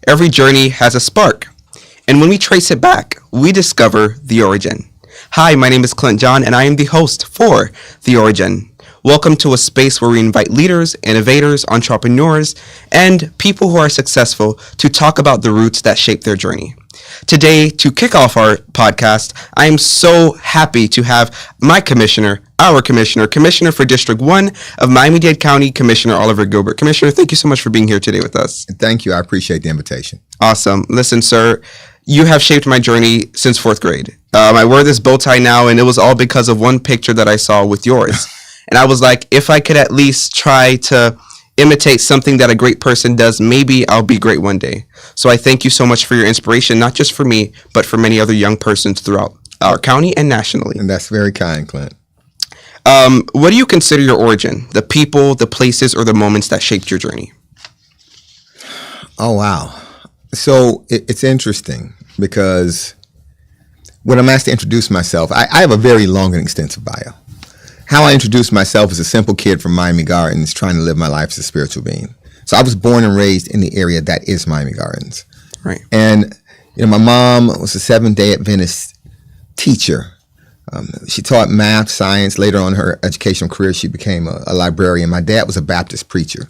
Every journey has a spark, and when we trace it back, we discover the origin. Hi, my name is Clint John, and I am the host for The Origin. Welcome to a space where we invite leaders, innovators, entrepreneurs, and people who are successful to talk about the roots that shape their journey. Today, to kick off our podcast, I am so happy to have our Commissioner for District 1 of Miami-Dade County, Commissioner Oliver Gilbert. Commissioner, thank you so much for being here today with us. Thank you. I appreciate the invitation. Awesome. Listen, sir, you have shaped my journey since fourth grade. I wear this bow tie now, and it was all because of one picture that I saw with yours. And I was like, if I could at least try to imitate something that a great person does, maybe I'll be great one day. So I thank you so much for your inspiration, not just for me, but for many other young persons throughout our county and nationally. And that's very kind, Clint. What do you consider your origin? The people, the places, or the moments that shaped your journey? Oh, wow. So it's interesting because when I'm asked to introduce myself, I have a very long and extensive bio. How I introduce myself as a simple kid from Miami Gardens trying to live my life as a spiritual being. So I was born and raised in the area that is Miami Gardens. Right. And, my mom was a Seventh-day Adventist teacher. She taught math, science. Later on in her educational career, she became a librarian. My dad was a Baptist preacher.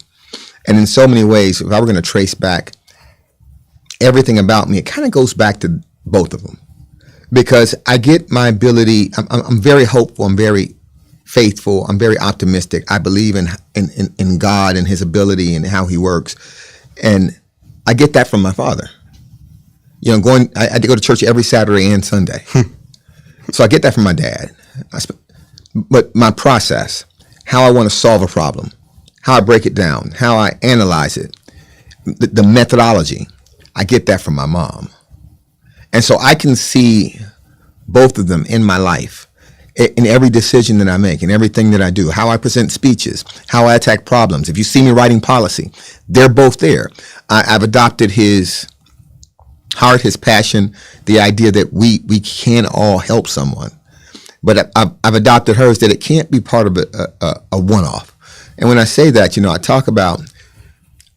And in so many ways, if I were going to trace back everything about me, it kind of goes back to both of them. Because I get my ability, I'm very hopeful, I'm very faithful, I'm very optimistic. I believe in God and his ability and how he works. And I get that from my father. I had to go to church every Saturday and Sunday. So I get that from my dad. But my process, how I want to solve a problem, how I break it down, how I analyze it, the methodology, I get that from my mom. And so I can see both of them in my life, in every decision that I make, in everything that I do, how I present speeches, how I attack problems. If you see me writing policy, they're both there. I've adopted his heart, his passion, the idea that we can all help someone. But I've adopted hers that it can't be part of a one-off. And when I say that, I talk about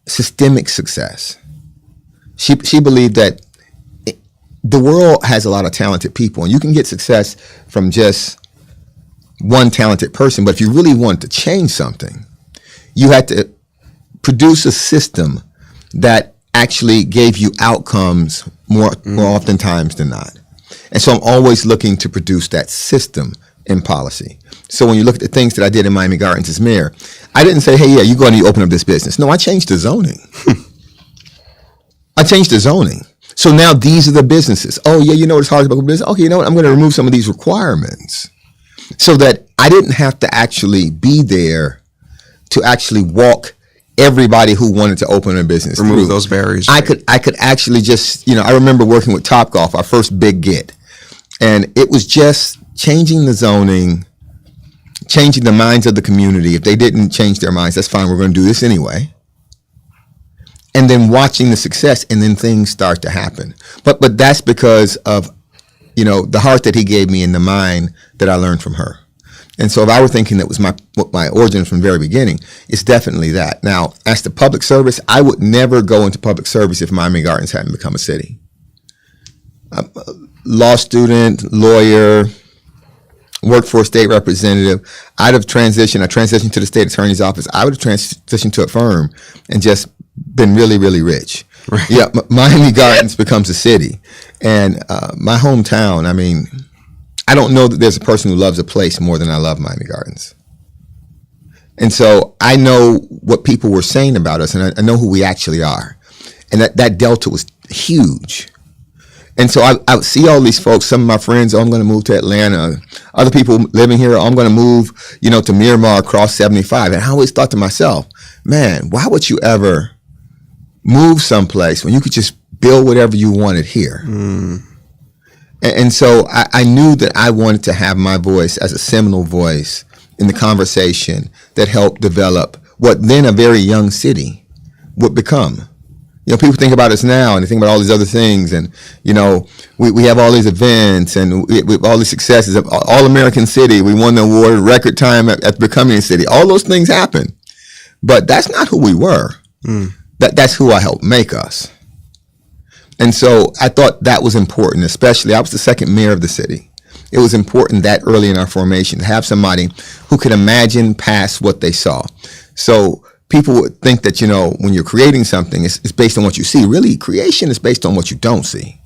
systemic success. She believed that the world has a lot of talented people, and you can get success from just one talented person. But if you really want to change something, you had to produce a system that actually gave you outcomes more oftentimes than not. And so I'm always looking to produce that system in policy. So when you look at the things that I did in Miami Gardens as mayor, I didn't say, hey, yeah, you're going to open up this business. No, I changed the zoning. I changed the zoning. So now these are the businesses. Oh, yeah, it's hard about business. Okay, I'm going to remove some of these requirements so that I didn't have to actually be there to actually walk everybody who wanted to open a business. Remove those barriers. I could actually just, I remember working with Topgolf, our first big get. And it was just changing the zoning, changing the minds of the community. If they didn't change their minds, that's fine. We're going to do this anyway. And then watching the success, and then things start to happen. But that's because of, the heart that he gave me and the mind that I learned from her. And so if I were thinking that was my origin from the very beginning, it's definitely that. Now, as to public service, I would never go into public service if Miami Gardens hadn't become a city. Law student, lawyer, worked for a state representative. I transitioned to the state attorney's office. I would have transitioned to a firm and just been really, really rich. Right. Yeah, Miami Gardens becomes a city. And my hometown, I don't know that there's a person who loves a place more than I love Miami Gardens. And so I know what people were saying about us, and I know who we actually are. And that delta was huge. And so I would see all these folks, some of my friends, I'm going to move to Atlanta. Other people living here, I'm going to move, to Miramar across 75. And I always thought to myself, man, why would you ever move someplace when you could just build whatever you wanted here? And so I knew that I wanted to have my voice as a seminal voice in the conversation that helped develop what then a very young city would become. People think about us now and they think about all these other things, and we have all these events and we have all these successes. All American City, we won the award record time at becoming a city. All those things happen, but that's not who we were. That's who I helped make us. And so I thought that was important, especially I was the second mayor of the city. It was important that early in our formation to have somebody who could imagine past what they saw. So people would think that, when you're creating something, it's based on what you see. Really, creation is based on what you don't see.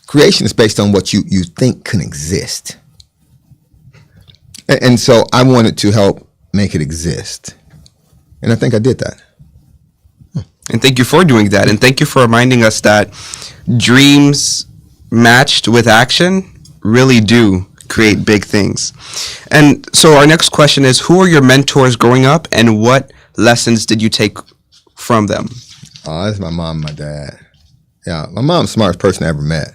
Creation is based on what you think can exist. And so I wanted to help make it exist. And I think I did that. And thank you for doing that. And thank you for reminding us that dreams matched with action really do create big things. And so our next question is, who are your mentors growing up and what lessons did you take from them? Oh, that's my mom and my dad. Yeah, my mom's the smartest person I ever met.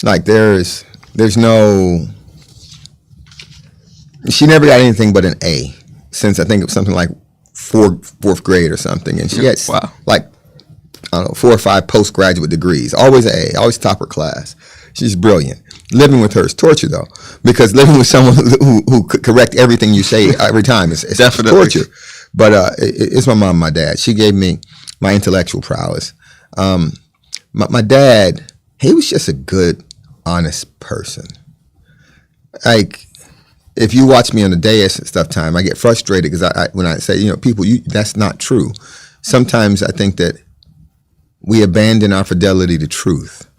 Like there's no, she never got anything but an A since I think it was something like fourth grade or something. And she had like, I don't know, 4 or 5 postgraduate degrees. Always an A, always top her class. She's brilliant. Living with her is torture, though, because living with someone who could correct everything you say every time is definitely torture. But it's my mom and my dad. She gave me my intellectual prowess. My dad, he was just a good, honest person. Like, if you watch me on the dais and stuff time, I get frustrated because when I say, people, that's not true. Sometimes I think that we abandon our fidelity to truth.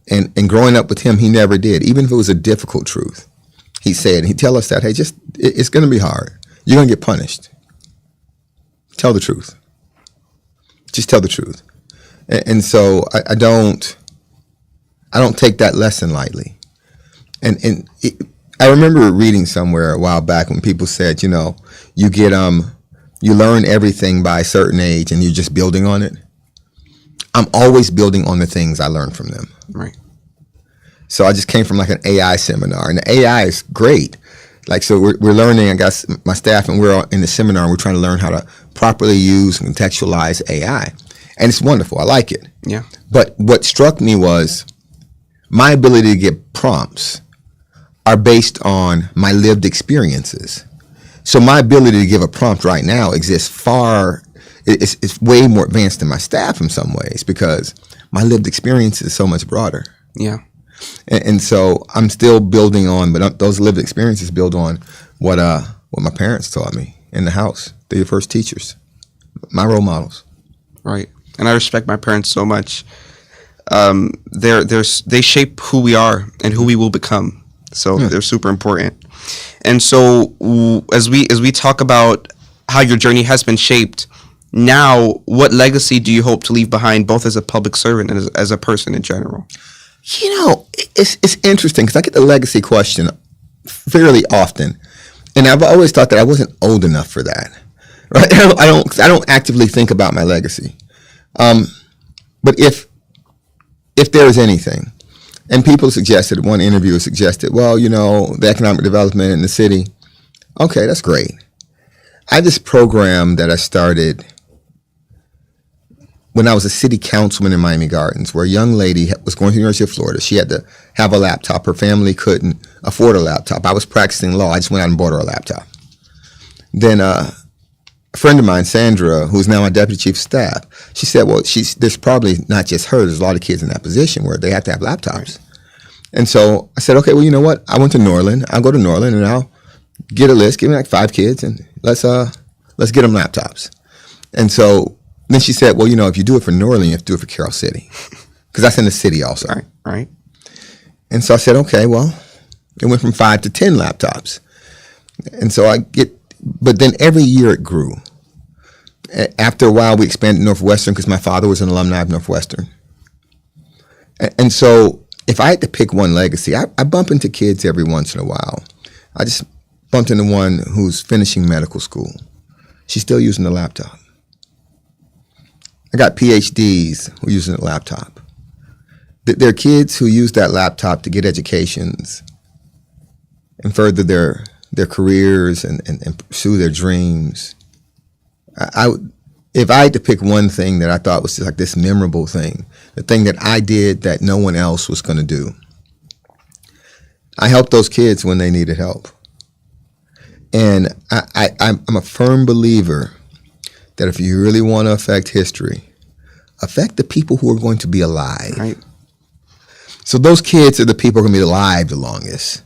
And growing up with him, he never did. Even if it was a difficult truth, he said, he'd tell us that, hey, it's going to be hard. You're going to get punished. Tell the truth. Just tell the truth. And so I don't take that lesson lightly. And I remember reading somewhere a while back when people said, you get you learn everything by a certain age and you're just building on it. I'm always building on the things I learned from them. Right. So I just came from like an AI seminar, and the AI is great. Like, so we're learning, I guess, my staff, and we're in the seminar, and we're trying to learn how to properly use and contextualize AI. And it's wonderful. I like it. Yeah. But what struck me was my ability to get prompts are based on my lived experiences. So my ability to give a prompt right now exists it's way more advanced than my staff in some ways because my lived experience is so much broader. Yeah. And so I'm still building on, but those lived experiences build on what my parents taught me in the house. They're your first teachers, my role models. Right. And I respect my parents so much. They shape who we are and who we will become. So they're super important. And so as we talk about how your journey has been shaped, now what legacy do you hope to leave behind, both as a public servant and as a person in general? It's interesting because I get the legacy question fairly often, and I've always thought that I wasn't old enough for that. Right? I don't actively think about my legacy. But if there is anything, and people suggested, one interviewer suggested, well, the economic development in the city, okay, that's great. I have this program that I started when I was a city councilman in Miami Gardens, where a young lady was going to the University of Florida. She had to have a laptop. Her family couldn't afford a laptop. I was practicing law. I just went out and bought her a laptop. Then a friend of mine, Sandra, who's now my deputy chief of staff, she said, well, there's probably not just her. There's a lot of kids in that position where they have to have laptops. And so I said, okay, well, you know what? I went to Norland. I'll go to Norland and I'll get a list, give me like 5 kids, and let's get them laptops. And so then she said, well, if you do it for Norland, you have to do it for Carroll City, because that's in the city also. Right. And so I said, okay, well, it went from 5 to 10 laptops. And so but then every year it grew. After a while, we expanded Northwestern because my father was an alumni of Northwestern. And so if I had to pick one legacy, I bump into kids every once in a while. I just bumped into one who's finishing medical school. She's still using the laptop. I got PhDs who are using a laptop. There are kids who use that laptop to get educations and further their careers and pursue their dreams. If I had to pick one thing that I thought was just like this memorable thing, the thing that I did that no one else was going to do, I helped those kids when they needed help. And I'm a firm believer that if you really want to affect history, affect the people who are going to be alive. Right. So those kids are the people who are going to be alive the longest.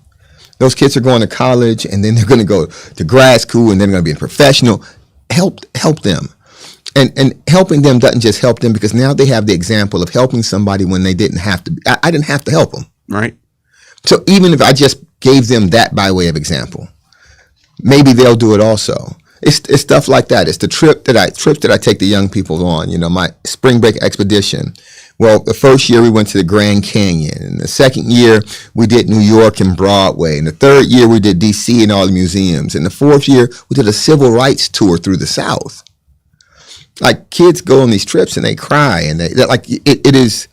Those kids are going to college, and then they're going to go to grad school, and then they're going to be a professional. Help them. And helping them doesn't just help them, because now they have the example of helping somebody when they didn't have to. I didn't have to help them. Right. So even if I just gave them that by way of example, maybe they'll do it also. It's stuff like that. It's the trips that I take the young people on. You know, my spring break expedition. Well, the first year we went to the Grand Canyon, and the second year we did New York and Broadway, and the third year we did DC and all the museums, and the fourth year we did a civil rights tour through the South. Like, kids go on these trips and they cry, and they're like, it is,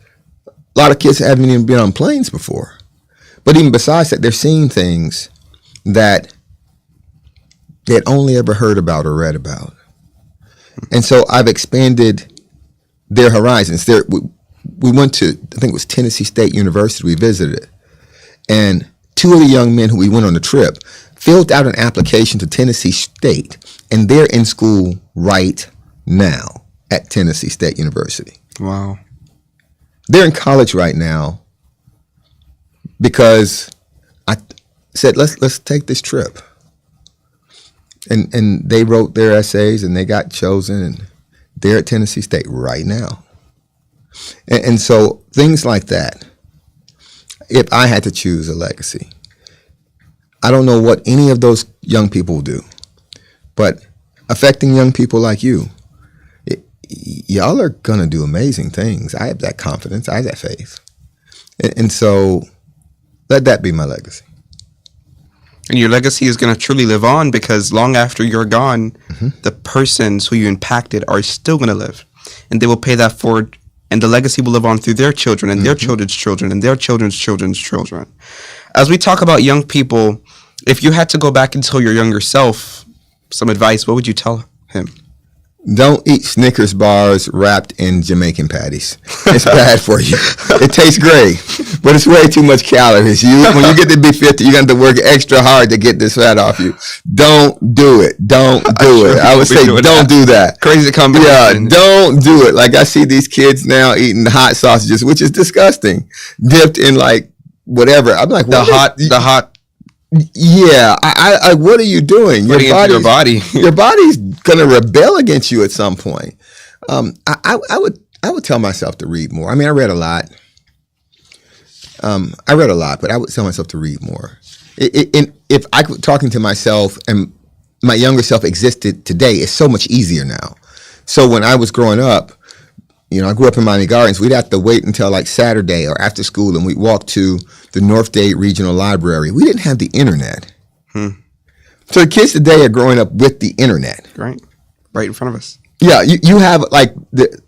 a lot of kids haven't even been on planes before. But even besides that, they're seeing things that they had only ever heard about or read about. And so I've expanded their horizons. We went to, I think it was Tennessee State University, we visited. And two of the young men who we went on the trip filled out an application to Tennessee State, and they're in school right now at Tennessee State University. Wow. They're in college right now because I said, let's take this trip. And they wrote their essays, and they got chosen, and they're at Tennessee State right now. And so things like that, if I had to choose a legacy, I don't know what any of those young people will do, but affecting young people like you, y'all are going to do amazing things. I have that confidence. I have that faith. And so let that be my legacy. And your legacy is going to truly live on, because long after you're gone, the persons who you impacted are still going to live, and they will pay that forward, and the legacy will live on through their children and their children's children and their children's children's children. As we talk about young people, if you had to go back and tell your younger self some advice, what would you tell him? Don't eat Snickers bars wrapped in Jamaican patties. It's bad for you. It tastes great, but it's way too much calories. When you get to be 50, you're going to have to work extra hard to get this fat off you. Don't do it. Don't do it. I would say don't do that. Crazy combination. Yeah, don't do it. Like, I see these kids now eating hot sausages, which is disgusting, dipped in like whatever. I'm like, the hot. Yeah, I what are you doing? Your body. Your body's gonna rebel against you at some point. I would tell myself to read more. I mean, I read a lot, but I would tell myself to read more. If I could talking to myself and my younger self existed today, it's so much easier now. So when I was growing up, you know, I grew up in Miami Gardens. We'd have to wait until like Saturday or after school, and we'd walk to the North Dade Regional Library. We didn't have the internet. So the kids today are growing up with the internet. Right in front of us. Yeah, you have like the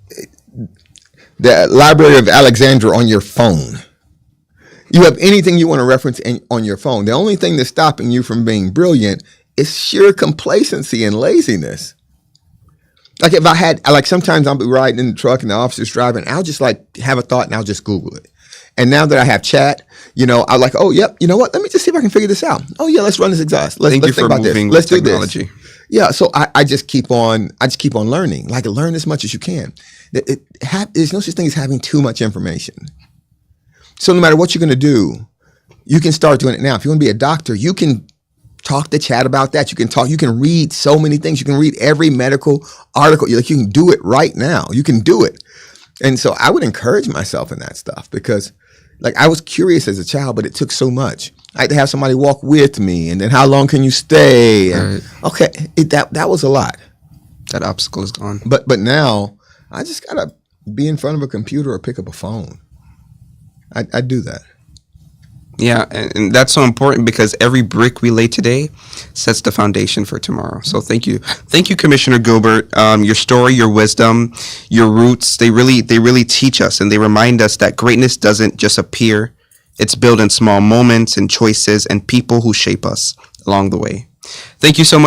Library of Alexandria on your phone. You have anything you want to reference on your phone. The only thing that's stopping you from being brilliant is sheer complacency and laziness. Like, if I had, like, sometimes I'll be riding in the truck and the officer's driving, I'll just like have a thought and I'll just Google it. And now that I have chat, you know, I'm like, oh, yep, you know what? Let me just see if I can figure this out. Oh, yeah, let's run this exhaust. Let's think about this. Let's do this. Yeah, so I just keep on learning. Like, learn as much as you can. There's no such thing as having too much information. So no matter what you're going to do, you can start doing it now. If you want to be a doctor, you can talk to chat about that. You can read so many things. You can read every medical article. You can do it right now. You can do it. And so I would encourage myself in that stuff, because like, I was curious as a child, but it took so much. I had to have somebody walk with me, and then how long can you stay? And, okay, that was a lot. That obstacle is gone. But now I just gotta be in front of a computer or pick up a phone. I do that. Yeah, and that's so important, because every brick we lay today sets the foundation for tomorrow. So thank you, Commissioner Gilbert. Your story, your wisdom, your roots, they really teach us, and they remind us that greatness doesn't just appear. It's built in small moments and choices and people who shape us along the way. Thank you so much.